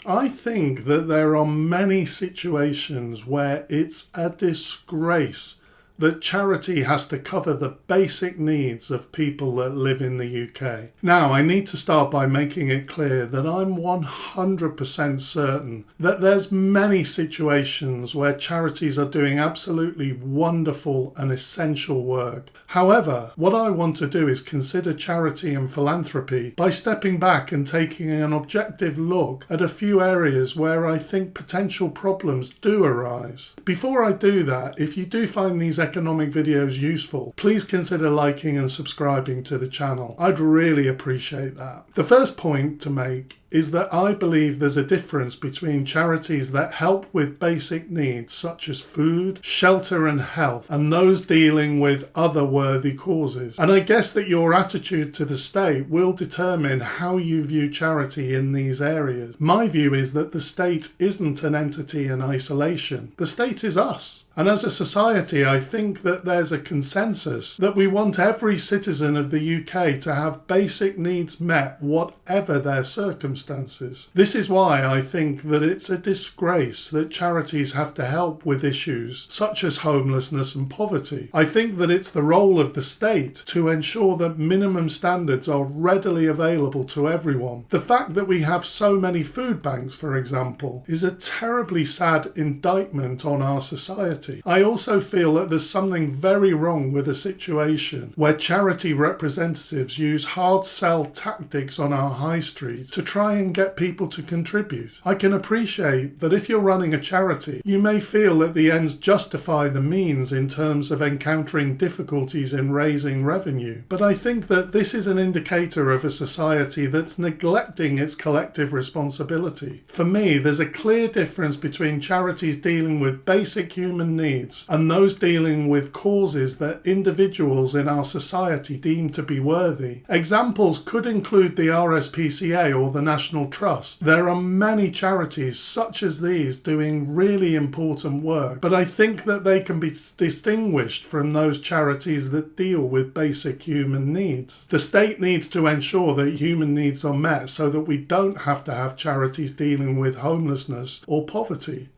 I think that there are many situations where it's a disgrace that charity has to cover the basic needs of people that live in the UK. Now, I need to start by making it clear that I'm 100% certain that there's many situations where charities are doing absolutely wonderful and essential work. However, what I want to do is consider charity and philanthropy by stepping back and taking an objective look at a few areas where I think potential problems do arise. Before I do that, if you do find these economic videos useful, please consider liking and subscribing to the channel. I'd really appreciate that. The first point to make is that I believe there's a difference between charities that help with basic needs such as food, shelter and health, and those dealing with other worthy causes. And I guess that your attitude to the state will determine how you view charity in these areas. My view is that the state isn't an entity in isolation. The state is us. And as a society, I think that there's a consensus that we want every citizen of the UK to have basic needs met, whatever their circumstances. This is why I think that it's a disgrace that charities have to help with issues such as homelessness and poverty. I think that it's the role of the state to ensure that minimum standards are readily available to everyone. The fact that we have so many food banks, for example, is a terribly sad indictment on our society. I also feel that there's something very wrong with a situation where charity representatives use hard sell tactics on our high street to try and get people to contribute. I can appreciate that if you're running a charity, you may feel that the ends justify the means in terms of encountering difficulties in raising revenue. But I think that this is an indicator of a society that's neglecting its collective responsibility. For me, there's a clear difference between charities dealing with basic human needs and those dealing with causes that individuals in our society deem to be worthy. Examples could include the RSPCA or the National Trust. There are many charities such as these doing really important work, but I think that they can be distinguished from those charities that deal with basic human needs. The state needs to ensure that human needs are met so that we don't have to have charities dealing with homelessness or poverty.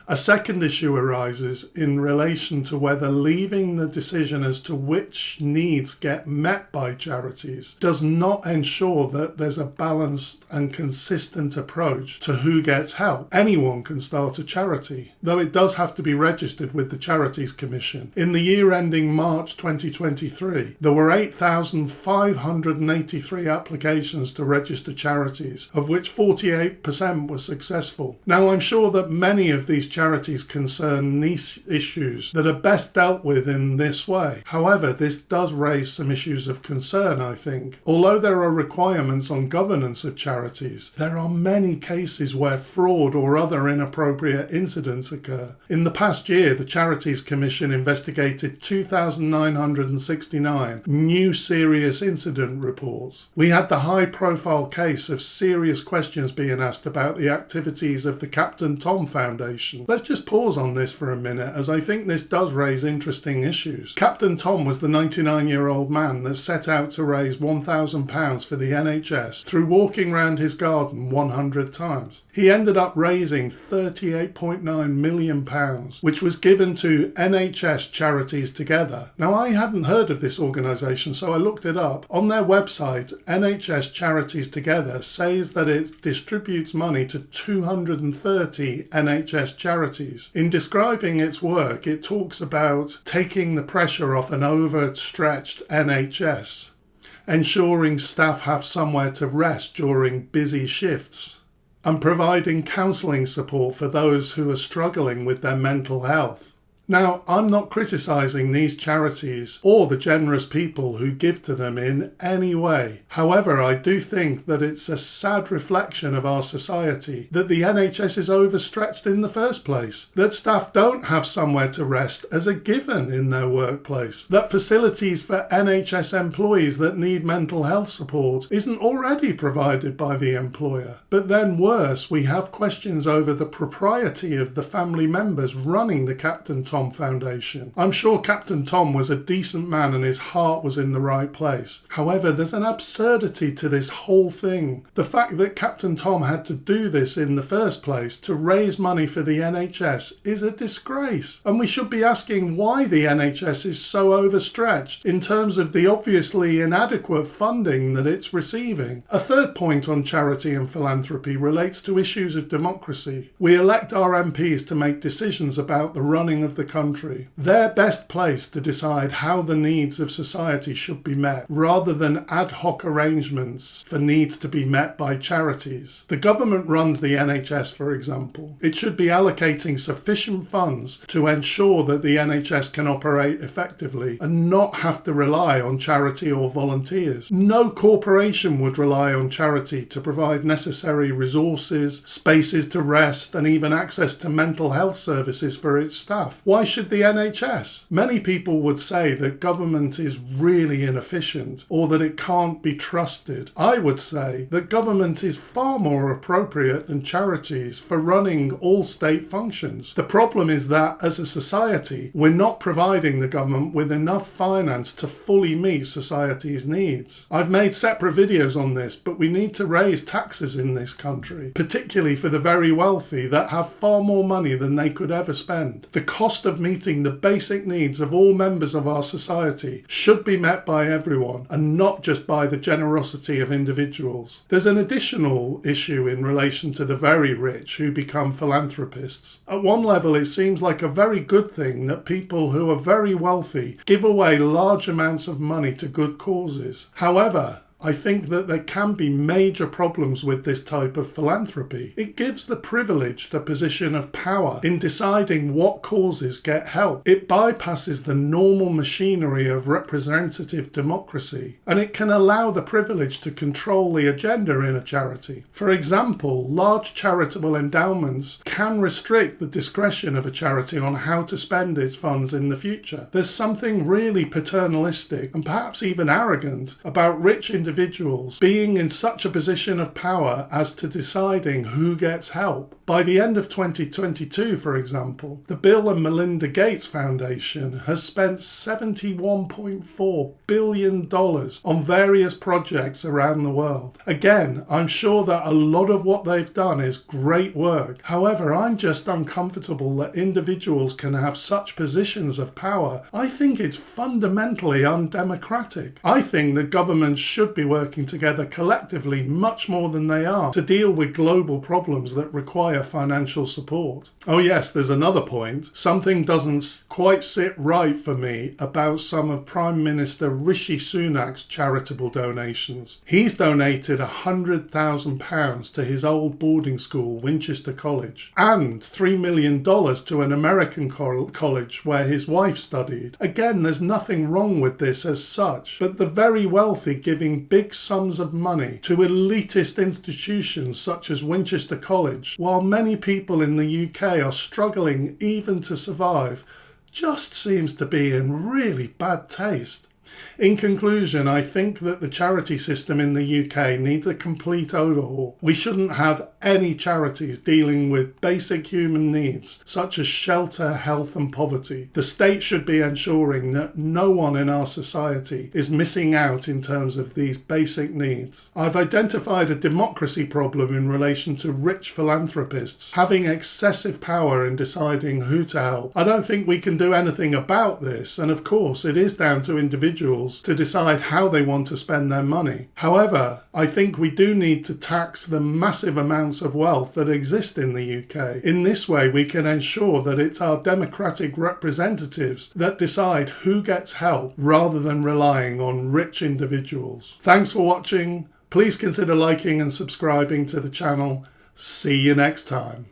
A second issue arises in relation to whether leaving the decision as to which needs get met by charities does not ensure that there's a balanced and consistent approach to who gets help. Anyone can start a charity, though it does have to be registered with the Charities Commission. In the year ending March 2023, there were 8,583 applications to register charities, of which 48% were successful. Now, I'm sure that many of these charities concern niche issues that are best dealt with in this way. However, this does raise some issues of concern, I think. Although there are requirements on governance of charities, there are many cases where fraud or other inappropriate incidents occur. In the past year, the Charities Commission investigated 2,969 new serious incident reports. We had the high-profile case of serious questions being asked about the activities of the Captain Tom Foundation. Let's just pause on this for a minute, as I think this does raise interesting issues. Captain Tom was the 99-year-old man that set out to raise £1,000 for the NHS through walking round his garden 100 times. He ended up raising £38.9 million, which was given to NHS Charities Together. Now, I hadn't heard of this organisation, so I looked it up. On their website, NHS Charities Together says that it distributes money to 230 NHS charities. In describing its work, it talks about taking the pressure off an overstretched NHS, ensuring staff have somewhere to rest during busy shifts, and providing counselling support for those who are struggling with their mental health. Now, I'm not criticising these charities or the generous people who give to them in any way. However, I do think that it's a sad reflection of our society that the NHS is overstretched in the first place, that staff don't have somewhere to rest as a given in their workplace, that facilities for NHS employees that need mental health support isn't already provided by the employer. But then worse, we have questions over the propriety of the family members running the Captain Tom Tom Foundation. I'm sure Captain Tom was a decent man and his heart was in the right place. However, there's an absurdity to this whole thing. The fact that Captain Tom had to do this in the first place to raise money for the NHS is a disgrace. And we should be asking why the NHS is so overstretched in terms of the obviously inadequate funding that it's receiving. A third point on charity and philanthropy relates to issues of democracy. We elect our MPs to make decisions about the running of the country. They're best placed to decide how the needs of society should be met, rather than ad hoc arrangements for needs to be met by charities. The government runs the NHS, for example. It should be allocating sufficient funds to ensure that the NHS can operate effectively and not have to rely on charity or volunteers. No corporation would rely on charity to provide necessary resources, spaces to rest, and even access to mental health services for its staff. Why should the NHS? Many people would say that government is really inefficient or that it can't be trusted. I would say that government is far more appropriate than charities for running all state functions. The problem is that as a society, we're not providing the government with enough finance to fully meet society's needs. I've made separate videos on this, but we need to raise taxes in this country, particularly for the very wealthy that have far more money than they could ever spend. The cost of meeting the basic needs of all members of our society should be met by everyone and not just by the generosity of individuals. There's an additional issue in relation to the very rich who become philanthropists. At one level, it seems like a very good thing that people who are very wealthy give away large amounts of money to good causes. However, I think that there can be major problems with this type of philanthropy. It gives the privileged a position of power in deciding what causes get help. It bypasses the normal machinery of representative democracy, and it can allow the privileged to control the agenda in a charity. For example, large charitable endowments can restrict the discretion of a charity on how to spend its funds in the future. There's something really paternalistic and perhaps even arrogant about rich individuals being in such a position of power as to deciding who gets help. By the end of 2022, for example, the Bill and Melinda Gates Foundation has spent $71.4 billion on various projects around the world. Again, I'm sure that a lot of what they've done is great work. However, I'm just uncomfortable that individuals can have such positions of power. I think it's fundamentally undemocratic. I think that governments should be working together collectively much more than they are to deal with global problems that require financial support. Oh yes, there's another point. Something doesn't quite sit right for me about some of Prime Minister Rishi Sunak's charitable donations. He's donated £100,000 to his old boarding school, Winchester College, and $3 million to an American college where his wife studied. Again, there's nothing wrong with this as such, but the very wealthy giving big sums of money to elitist institutions such as Winchester College, while many people in the UK are struggling even to survive, just seems to be in really bad taste. In conclusion, I think that the charity system in the UK needs a complete overhaul. We shouldn't have any charities dealing with basic human needs, such as shelter, health and poverty. The state should be ensuring that no one in our society is missing out in terms of these basic needs. I've identified a democracy problem in relation to rich philanthropists having excessive power in deciding who to help. I don't think we can do anything about this, and of course it is down to individuals to decide how they want to spend their money. However, I think we do need to tax the massive amounts of wealth that exist in the UK. In this way, we can ensure that it's our democratic representatives that decide who gets help rather than relying on rich individuals. Thanks for watching. Please consider liking and subscribing to the channel. See you next time.